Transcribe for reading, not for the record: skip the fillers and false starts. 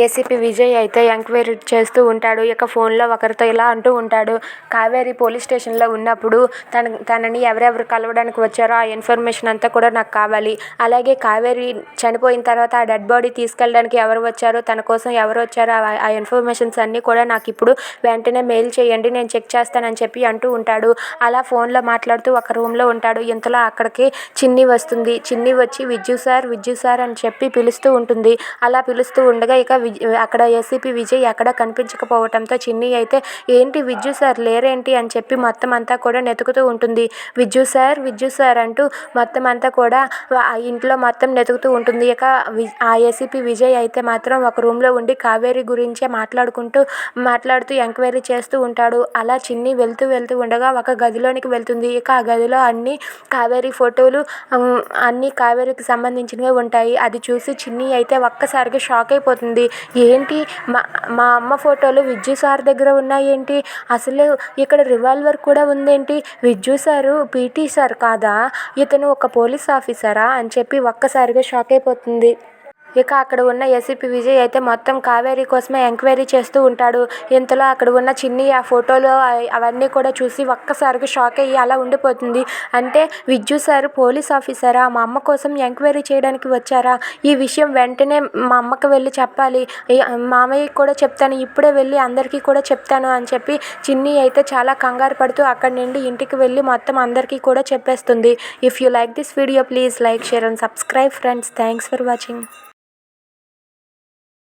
ACP Vijay అయితే enquiry చేస్తూ ఉంటాడు. ఇక ఫోన్లో ఒకరితో ఇలా అంటూ ఉంటాడు. కావేరి పోలీస్ స్టేషన్లో ఉన్నప్పుడు తనని ఎవరెవరు కలవడానికి వచ్చారో ఆ ఇన్ఫర్మేషన్ అంతా కూడా నాకు కావాలి. అలాగే కావేరి చనిపోయిన తర్వాత ఆ డెడ్ బాడీ తీసుకెళ్ళడానికి ఎవరు వచ్చారో, తన కోసం ఎవరు వచ్చారో ఆ ఇన్ఫర్మేషన్స్ అన్నీ కూడా నాకు ఇప్పుడు వెంటనే మెయిల్ చేయండి, నేను చెక్ చేస్తానని చెప్పి అంటూ ఉంటాడు. అలా ఫోన్లో మాట్లాడుతూ ఒక రూమ్లో ఉంటాడు. ఇంతలో అక్కడికి చిన్ని వస్తుంది. చిన్ని వచ్చి విజ్జు సార్ అని చెప్పి పిలుస్తూ ఉంటుంది. అలా పిలుస్తూ ఉండగా ఇక అక్కడ ఏసీపీ విజయ్ ఎక్కడ కనిపించకపోవడంతో చిన్ని అయితే ఏంటి విజ్జు సార్ లేరేంటి అని చెప్పి మొత్తం అంతా కూడా వెతుకుతూ ఉంటుంది. విజ్జు సార్ అంటూ మొత్తం అంతా కూడా ఆ ఇంట్లో మొత్తం వెతుకుతూ ఉంటుంది. ఇక ఆ ఏసీపీ విజయ్ అయితే మాత్రం ఒక రూమ్లో ఉండి కావేరి గురించే మాట్లాడుతూ ఎంక్వైరీ చేస్తూ ఉంటాడు. అలా చిన్ని వెళ్తూ ఉండగా ఒక గదిలోనికి వెళ్తుంది. ఇక ఆ గదిలో అన్ని కావేరి ఫోటోలు అన్ని కావేరికి సంబంధించినవి ఉంటాయి. అది చూసి చిన్ని అయితే ఒక్కసారిగా షాక్ అయిపోతుంది. ఏంటి మా అమ్మ ఫోటోలు విజ్జు సార్ దగ్గర ఉన్నాయేంటి, అసలు ఇక్కడ రివాల్వర్ కూడా ఉందేంటి, విజ్జు సారు పీటీ సార్ కాదా, ఇతను ఒక పోలీస్ ఆఫీసరా అని చెప్పి ఒక్కసారిగా షాక్ అయిపోతుంది. ఇక అక్కడ ఉన్న ఏసీపీ విజయ్ అయితే మొత్తం కావేరి కోసమే ఎంక్వైరీ చేస్తూ ఉంటాడు. ఇంతలో అక్కడ ఉన్న చిన్ని ఆ ఫోటోలు అవన్నీ కూడా చూసి ఒక్కసారిగా షాక్ అయ్యి అలా ఉండిపోతుంది. అంటే విజ్జు సార్ పోలీస్ ఆఫీసరా, మా అమ్మ కోసం ఎంక్వైరీ చేయడానికి వచ్చారా, ఈ విషయం వెంటనే మా అమ్మకి వెళ్ళి చెప్పాలి, మామయ్యకి కూడా చెప్తాను, ఇప్పుడే వెళ్ళి అందరికీ కూడా చెప్తాను అని చెప్పి చిన్ని అయితే చాలా కంగారు పడుతూ అక్కడి నుండి ఇంటికి వెళ్ళి మొత్తం అందరికీ కూడా చెప్పేస్తుంది. If you like this video please like, share and subscribe friends. Thanks for watching.